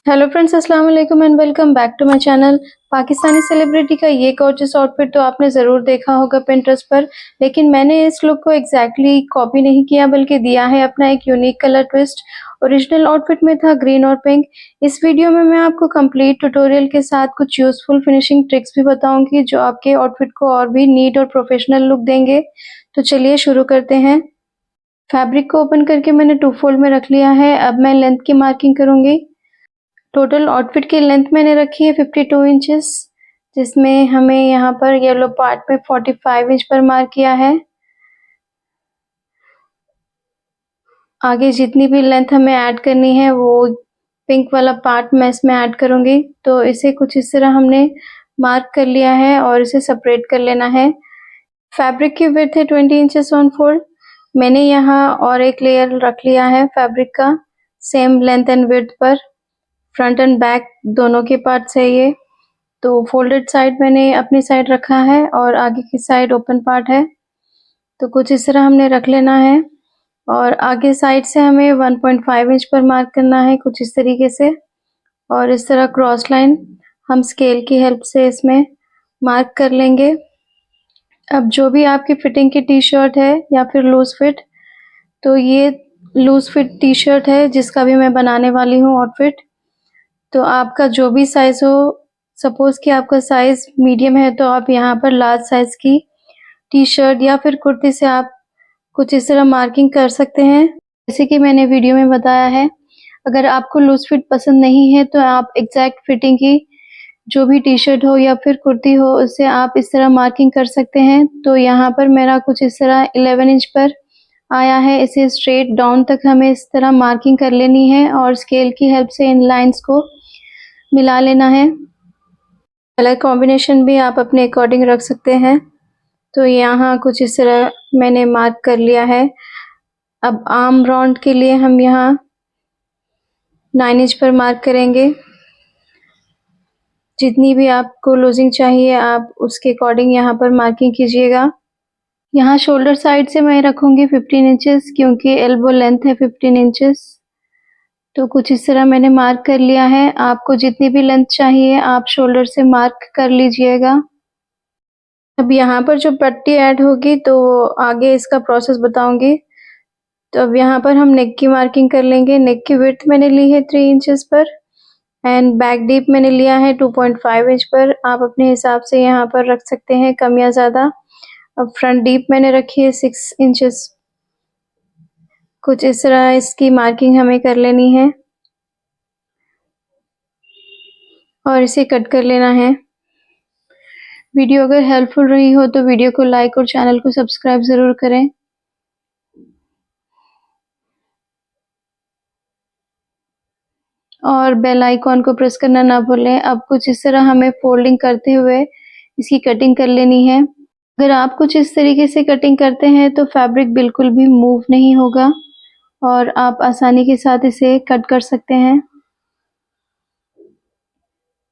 Hello friends, अस्सलाम वालेकुम and welcome back to my channel. Pakistani celebrity का ये गॉर्जियस आउटफिट तो आपने ज़रूर देखा होगा पिंटरेस्ट पर, लेकिन मैंने इस लुक को एग्जैक्टली कॉपी नहीं किया बल्कि दिया है अपना एक unique colour twist. Original outfit में था ग्रीन और पिंक। इस वीडियो में मैं आपको कंप्लीट ट्यूटोरियल के साथ कुछ यूजफुल फिनिशिंग ट्रिक्स भी बताऊंगी जो आपके आउटफिट को और भी नीट और प्रोफेशनल लुक देंगे। तो चलिए शुरू करते हैं। फैब्रिक को ओपन करके मैंने 2 फोल्ड में रख लिया है। अब मैं लेंथ की मार्किंग करूंगी। टोटल आउटफिट की लेंथ मैंने रखी है 52 इंचेस, जिसमें हमें यहाँ पर येलो पार्ट में 45 इंच पर मार्क किया है। आगे जितनी भी लेंथ हमें ऐड करनी है वो पिंक वाला पार्ट मैं इसमें ऐड करूंगी। तो इसे कुछ इस तरह हमने मार्क कर लिया है और इसे सेपरेट कर लेना है। फैब्रिक की विड्थ है 20 इंचेस ऑन फोल्ड। मैंने यहाँ और एक लेयर रख लिया है फैब्रिक का सेम लेंथ एंड विड्थ पर। फ्रंट एंड बैक दोनों के पार्ट्स है ये। तो फोल्डेड साइड मैंने अपनी साइड रखा है और आगे की साइड ओपन पार्ट है। तो कुछ इस तरह हमने रख लेना है और आगे साइड से हमें 1.5 इंच पर मार्क करना है कुछ इस तरीके से। और इस तरह क्रॉस लाइन हम स्केल की हेल्प से इसमें मार्क कर लेंगे। अब जो भी आपकी फिटिंग की टी शर्ट है या फिर लूज फिट, तो ये लूज फिट टी शर्ट है जिसका भी मैं बनाने वाली हूँ आउटफिट। तो आपका जो भी साइज हो, सपोज कि आपका साइज मीडियम है तो आप यहाँ पर लार्ज साइज की टी शर्ट या फिर कुर्ती से आप कुछ इस तरह मार्किंग कर सकते हैं जैसे कि मैंने वीडियो में बताया है। अगर आपको लूज फिट पसंद नहीं है तो आप एग्जैक्ट फिटिंग की जो भी टी शर्ट हो या फिर कुर्ती हो उसे आप इस तरह मार्किंग कर सकते हैं। तो यहाँ पर मेरा कुछ इस तरह 11 इंच पर आया है। इसे स्ट्रेट डाउन तक हमें इस तरह मार्किंग कर लेनी है और स्केल की हेल्प से इन लाइंस को मिला लेना है। कलर कॉम्बिनेशन भी आप अपने अकॉर्डिंग रख सकते हैं। तो यहाँ कुछ इस तरह मैंने मार्क कर लिया है। अब आर्म राउंड के लिए हम यहाँ 9 इंच पर मार्क करेंगे। जितनी भी आपको लूजिंग चाहिए आप उसके अकॉर्डिंग यहाँ पर मार्किंग कीजिएगा। यहाँ शोल्डर साइड से मैं रखूंगी 15 इंचेस क्योंकि एल्बो लेंथ है 15 इंचेस। तो कुछ इस तरह मैंने मार्क कर लिया है। आपको जितनी भी लेंथ चाहिए आप शोल्डर से मार्क कर लीजिएगा। अब यहाँ पर जो पट्टी ऐड होगी तो आगे इसका प्रोसेस बताऊंगी। तो अब यहाँ पर हम नेक की मार्किंग कर लेंगे। नेक की विड्थ मैंने ली है 3 इंचेस पर एंड बैक डीप मैंने लिया है 2.5 इंच पर। आप अपने हिसाब से यहाँ पर रख सकते हैं कम या ज़्यादा। अब फ्रंट डीप मैंने रखी है 6 इंचेस। कुछ इस तरह इसकी मार्किंग हमें कर लेनी है और इसे कट कर लेना है। वीडियो अगर हेल्पफुल रही हो तो वीडियो को लाइक और चैनल को सब्सक्राइब ज़रूर करें। और बेल आइकॉन को प्रेस करना ना भूलें। अब कुछ इस तरह हमें फोल्डिंग करते हुए इसकी कटिंग कर लेनी है। अगर आप कुछ इस तरीके से कटिंग करते हैं तो फैब्रिक बिल्कुल भी मूव नहीं होगा और आप आसानी के साथ इसे कट कर सकते हैं।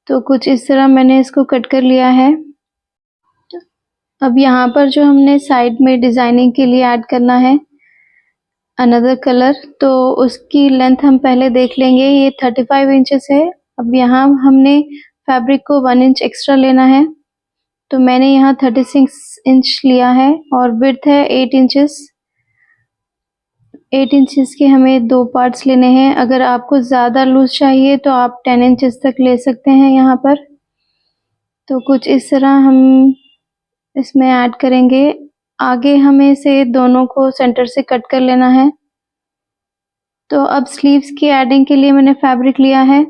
तो कुछ इस तरह मैंने इसको कट कर लिया है। अब यहाँ पर जो हमने साइड में डिजाइनिंग के लिए ऐड करना है अनदर कलर, तो उसकी लेंथ हम पहले देख लेंगे। ये 35 इंचेस है। अब यहाँ हमने फैब्रिक को 1 इंच एक्स्ट्रा लेना है। तो मैंने यहाँ 36 इंच लिया है और विड्थ है 8 इंचेस। 8 इंचेस के हमें 2 पार्ट्स लेने हैं। अगर आपको ज़्यादा लूज चाहिए तो आप 10 इंचेस तक ले सकते हैं यहाँ पर। तो कुछ इस तरह हम इसमें ऐड करेंगे। आगे हमें से दोनों को सेंटर से कट कर लेना है। तो अब स्लीव्स की एडिंग के लिए मैंने फैब्रिक लिया है।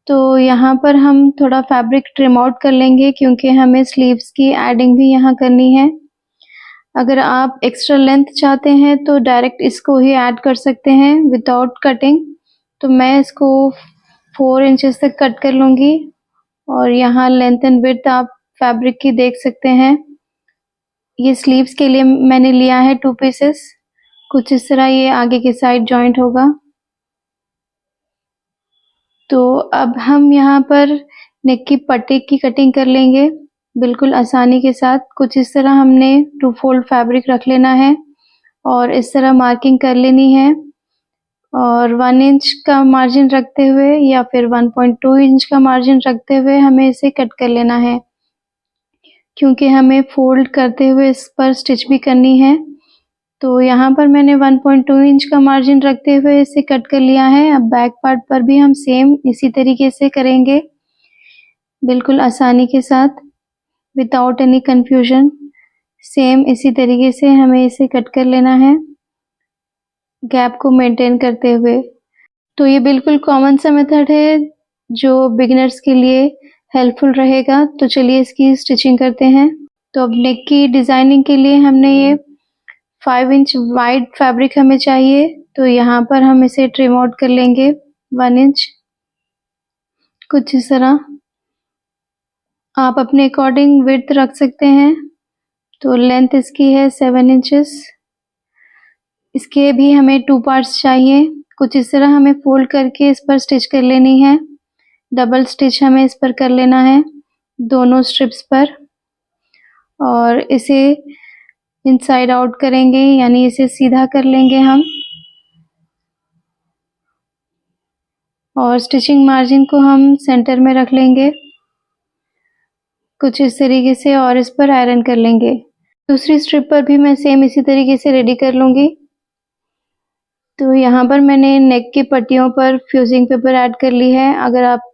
तो यहाँ पर हम थोड़ा फैब्रिक ट्रिम आउट कर लेंगे क्योंकि हमें स्लीव्स की एडिंग भी यहाँ करनी है। अगर आप एक्स्ट्रा लेंथ चाहते हैं तो डायरेक्ट इसको ही ऐड कर सकते हैं विदाउट कटिंग। तो मैं इसको 4 इंचेस तक कट कर लूँगी और यहाँ लेंथ एंड विड्थ आप फैब्रिक की देख सकते हैं। ये स्लीव्स के लिए मैंने लिया है 2 पीसेस। कुछ इस तरह ये आगे की साइड जॉइंट होगा। तो अब हम यहाँ पर नेक की पट्टी की कटिंग कर लेंगे बिल्कुल आसानी के साथ। कुछ इस तरह हमने 2 फोल्ड फैब्रिक रख लेना है और इस तरह मार्किंग कर लेनी है और 1 इंच का मार्जिन रखते हुए या फिर 1.2 इंच का मार्जिन रखते हुए हमें इसे कट कर लेना है, क्योंकि हमें फोल्ड करते हुए इस पर स्टिच भी करनी है। तो यहाँ पर मैंने 1.2 इंच का मार्जिन रखते हुए इसे कट कर लिया है। अब बैक पार्ट पर भी हम सेम इसी तरीके से करेंगे, बिल्कुल आसानी के साथ, विदाउट एनी कंफ्यूजन। सेम इसी तरीके से हमें इसे कट कर लेना है, गैप को मेंटेन करते हुए। तो ये बिल्कुल कॉमन सा मेथड है जो बिगिनर्स के लिए हेल्पफुल रहेगा। तो चलिए इसकी स्टिचिंग करते हैं। तो अब नेक की डिजाइनिंग के लिए हमने ये 5 इंच वाइड फैब्रिक हमें चाहिए, तो यहाँ पर हम इसे ट्रिम आउट कर लेंगे 1 इंच, कुछ इस तरह। आप अपने अकॉर्डिंग विड्थ रख सकते हैं। तो लेंथ इसकी है 7 इंचेस। इसके भी हमें 2 पार्ट्स चाहिए। कुछ इस तरह हमें फोल्ड करके इस पर स्टिच कर लेनी है। डबल स्टिच हमें इस पर कर लेना है दोनों स्ट्रिप्स पर, और इसे इनसाइड आउट करेंगे, यानी इसे सीधा कर लेंगे हम। और स्टिचिंग मार्जिन को हम सेंटर में रख लेंगे कुछ इस तरीके से, और इस पर आयरन कर लेंगे। दूसरी स्ट्रिप पर भी मैं सेम इसी तरीके से रेडी कर लूंगी। तो यहाँ पर मैंने नेक की पट्टियों पर फ्यूजिंग पेपर ऐड कर ली है। अगर आप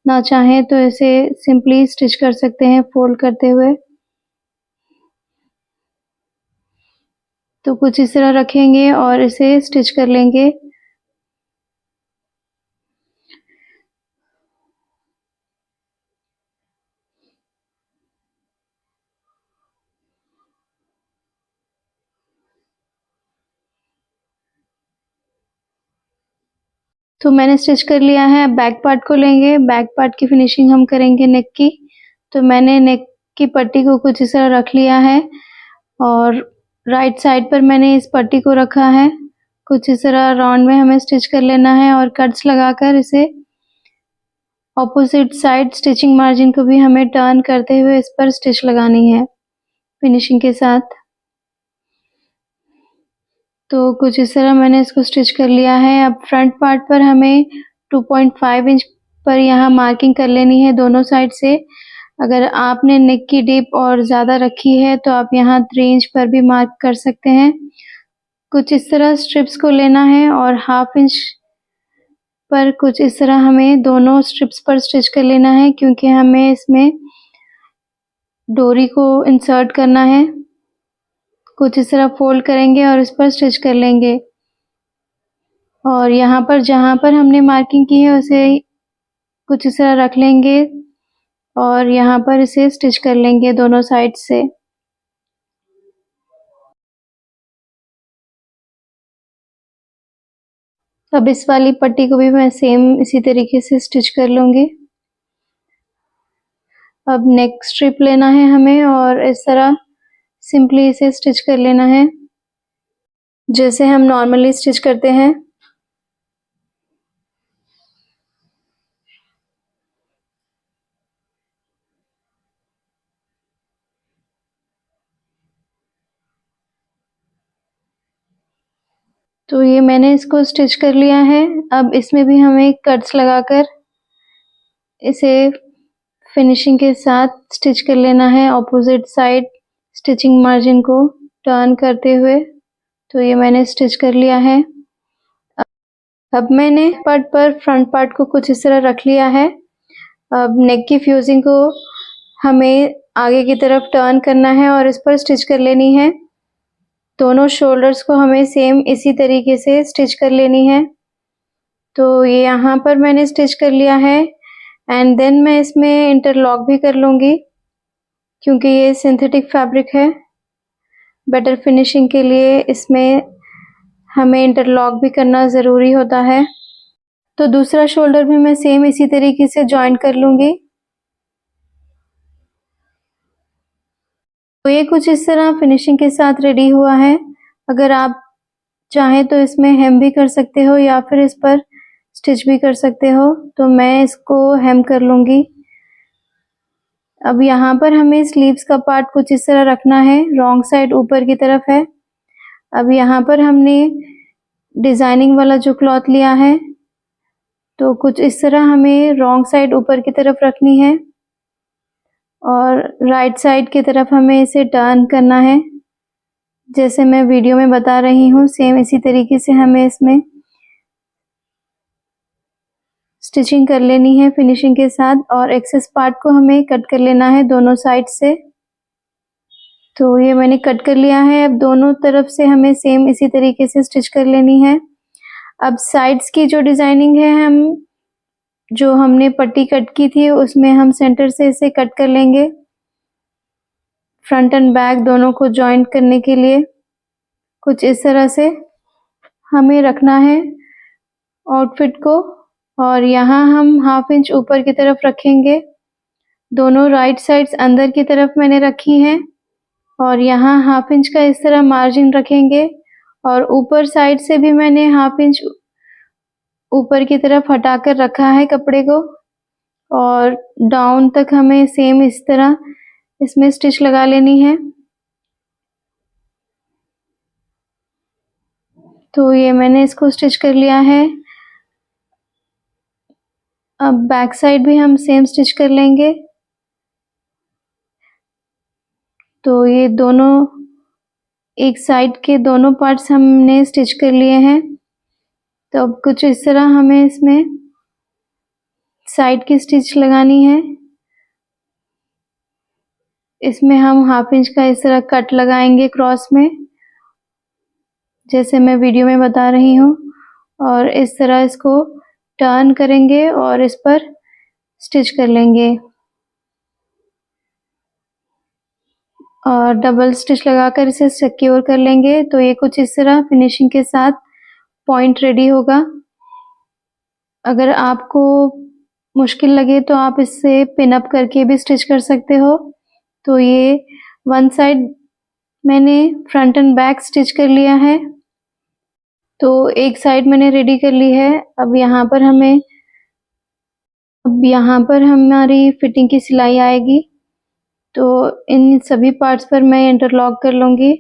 ना चाहें तो इसे सिंपली स्टिच कर सकते हैं फोल्ड करते हुए। तो कुछ इस तरह रखेंगे और इसे स्टिच कर लेंगे। तो मैंने स्टिच कर लिया है। बैक पार्ट को लेंगे, बैक पार्ट की फिनिशिंग हम करेंगे नेक की। तो मैंने नेक की पट्टी को कुछ इस तरह रख लिया है, और राइट साइड पर मैंने इस पट्टी को रखा है। कुछ इस तरह राउंड में हमें स्टिच कर लेना है, और कट्स लगाकर इसे ऑपोजिट साइड स्टिचिंग मार्जिन को भी हमें टर्न करते हुए इस पर स्टिच लगानी है फिनिशिंग के साथ। तो कुछ इस तरह मैंने इसको स्टिच कर लिया है। अब फ्रंट पार्ट पर हमें 2.5 इंच पर यहाँ मार्किंग कर लेनी है दोनों साइड से। अगर आपने नेक की डीप और ज़्यादा रखी है तो आप यहाँ 3 इंच पर भी मार्क कर सकते हैं। कुछ इस तरह स्ट्रिप्स को लेना है, और हाफ इंच पर कुछ इस तरह हमें दोनों स्ट्रिप्स पर स्टिच कर लेना है, क्योंकि हमें इसमें डोरी को इंसर्ट करना है। कुछ इस तरह फोल्ड करेंगे और इस पर स्टिच कर लेंगे, और यहाँ पर जहाँ पर हमने मार्किंग की है उसे कुछ इस तरह रख लेंगे, और यहाँ पर इसे स्टिच कर लेंगे दोनों साइड से। अब इस वाली पट्टी को भी मैं सेम इसी तरीके से स्टिच कर लूंगी। अब नेक स्ट्रिप लेना है हमें, और इस तरह सिंपली इसे स्टिच कर लेना है जैसे हम नॉर्मली स्टिच करते हैं। तो ये मैंने इसको स्टिच कर लिया है। अब इसमें भी हमें कट्स लगाकर इसे फिनिशिंग के साथ स्टिच कर लेना है ऑपोजिट साइड स्टिचिंग मार्जिन को टर्न करते हुए। तो ये मैंने स्टिच कर लिया है। अब मैंने पार्ट पर फ्रंट पार्ट को कुछ इस तरह रख लिया है। अब नेक की फ्यूजिंग को हमें आगे की तरफ टर्न करना है और इस पर स्टिच कर लेनी है। दोनों शोल्डर्स को हमें सेम इसी तरीके से स्टिच कर लेनी है। तो ये यहाँ पर मैंने स्टिच कर लिया है, एंड देन मैं इसमें इंटरलॉक भी कर लूँगी, क्योंकि ये सिंथेटिक फैब्रिक है। बेटर फिनिशिंग के लिए इसमें हमें इंटरलॉक भी करना ज़रूरी होता है। तो दूसरा शोल्डर भी मैं सेम इसी तरीके से जॉइन कर लूँगी। तो ये कुछ इस तरह फिनिशिंग के साथ रेडी हुआ है। अगर आप चाहें तो इसमें हेम भी कर सकते हो, या फिर इस पर स्टिच भी कर सकते हो। तो मैं इसको हेम कर लूँगी। अब यहाँ पर हमें स्लीव्स का पार्ट कुछ इस तरह रखना है, रॉन्ग साइड ऊपर की तरफ है। अब यहाँ पर हमने डिज़ाइनिंग वाला जो क्लॉथ लिया है, तो कुछ इस तरह हमें रॉन्ग साइड ऊपर की तरफ रखनी है और राइट साइड की तरफ हमें इसे टर्न करना है। जैसे मैं वीडियो में बता रही हूँ, सेम इसी तरीके से हमें इसमें स्टिचिंग कर लेनी है फिनिशिंग के साथ, और एक्सेस पार्ट को हमें कट कर लेना है दोनों साइड से। तो ये मैंने कट कर लिया है। अब दोनों तरफ से हमें सेम इसी तरीके से स्टिच कर लेनी है। अब साइड्स की जो डिज़ाइनिंग है, जो हमने पट्टी कट की थी उसमें हम सेंटर से इसे कट कर लेंगे, फ्रंट एंड बैक दोनों को जॉइंट करने के लिए। कुछ इस तरह से हमें रखना है आउटफिट को, और यहाँ हम 1/2 इंच ऊपर की तरफ रखेंगे। दोनों राइट साइड्स अंदर की तरफ मैंने रखी हैं, और यहाँ 1/2 इंच का इस तरह मार्जिन रखेंगे, और ऊपर साइड से भी मैंने 1/2 इंच ऊपर की तरफ हटाकर रखा है कपड़े को, और डाउन तक हमें सेम इस तरह इसमें स्टिच लगा लेनी है। तो ये मैंने इसको स्टिच कर लिया है। अब बैक साइड भी हम सेम स्टिच कर लेंगे। तो ये दोनों एक साइड के दोनों पार्ट्स हमने स्टिच कर लिए हैं। तो अब कुछ इस तरह हमें इसमें साइड की स्टिच लगानी है। इसमें हम 1/2 इंच का इस तरह कट लगाएंगे क्रॉस में, जैसे मैं वीडियो में बता रही हूँ, और इस तरह इसको टर्न करेंगे और इस पर स्टिच कर लेंगे, और डबल स्टिच लगाकर इसे सिक्योर कर लेंगे। तो ये कुछ इस तरह फिनिशिंग के साथ पॉइंट रेडी होगा। अगर आपको मुश्किल लगे तो आप इससे पिन अप करके भी स्टिच कर सकते हो। तो ये वन साइड मैंने फ्रंट एंड बैक स्टिच कर लिया है। तो एक साइड मैंने रेडी कर ली है। अब यहाँ पर हमारी फिटिंग की सिलाई आएगी। तो इन सभी पार्ट्स पर मैं इंटरलॉक कर लूँगी।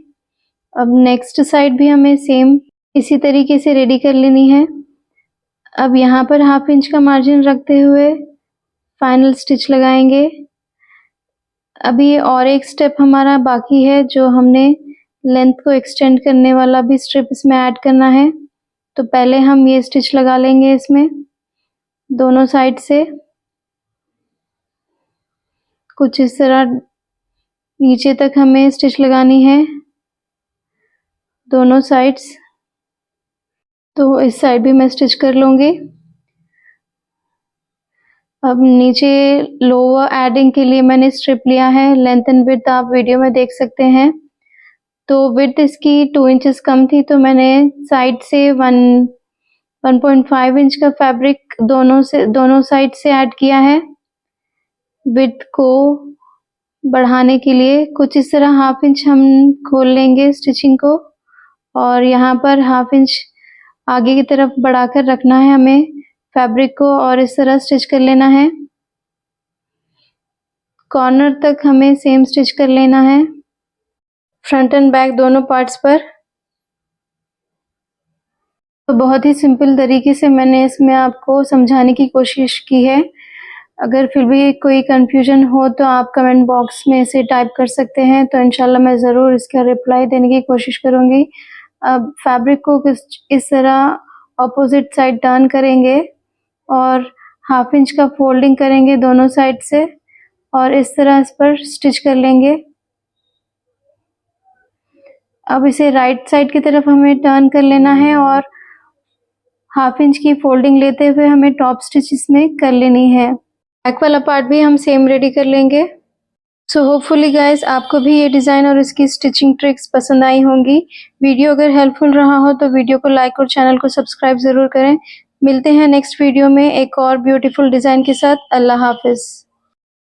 अब नेक्स्ट साइड भी हमें सेम इसी तरीके से रेडी कर लेनी है। अब यहाँ पर 1/2 इंच का मार्जिन रखते हुए फाइनल स्टिच लगाएंगे। अभी और एक स्टेप हमारा बाकी है, जो हमने लेंथ को एक्सटेंड करने वाला भी स्ट्रिप इसमें ऐड करना है। तो पहले हम ये स्टिच लगा लेंगे इसमें दोनों साइड से, कुछ इस तरह नीचे तक हमें स्टिच लगानी है दोनों साइड्स। तो इस साइड भी मैं स्टिच कर लूँगी। अब नीचे लोअर एडिंग के लिए मैंने स्ट्रिप लिया है। लेंथ एंड विड्थ आप वीडियो में देख सकते हैं। तो विड्थ इसकी 2 इंचेस कम थी, तो मैंने साइड से 1.5 इंच का फैब्रिक दोनों साइड से ऐड किया है विड्थ को बढ़ाने के लिए। कुछ इस तरह 1/2 इंच हम खोल लेंगे स्टिचिंग को, और यहाँ पर 1/2 इंच आगे की तरफ बढ़ाकर रखना है हमें फैब्रिक को, और इस तरह स्टिच कर लेना है। कॉर्नर तक हमें सेम स्टिच कर लेना है फ्रंट एंड बैक दोनों पार्ट्स पर। तो बहुत ही सिंपल तरीके से मैंने इसमें आपको समझाने की कोशिश की है। अगर फिर भी कोई कंफ्यूजन हो तो आप कमेंट बॉक्स में इसे टाइप कर सकते हैं, तो इंशाल्लाह मैं ज़रूर इसका रिप्लाई देने की कोशिश करूँगी। अब फैब्रिक को इस तरह ऑपोजिट साइड टर्न करेंगे और 1/2 इंच का फोल्डिंग करेंगे दोनों साइड से, और इस तरह इस पर स्टिच कर लेंगे। अब इसे राइट साइड की तरफ हमें टर्न कर लेना है, और 1/2 इंच की फोल्डिंग लेते हुए हमें टॉप स्टिच इसमें कर लेनी है। बैक वाला पार्ट भी हम सेम रेडी कर लेंगे। सो होपफुली गाइज आपको भी ये डिज़ाइन और इसकी स्टिचिंग ट्रिक्स पसंद आई होंगी। वीडियो अगर हेल्पफुल रहा हो तो वीडियो को लाइक और चैनल को सब्सक्राइब ज़रूर करें। मिलते हैं नेक्स्ट वीडियो में एक और ब्यूटीफुल डिज़ाइन के साथ। अल्लाह हाफिज़।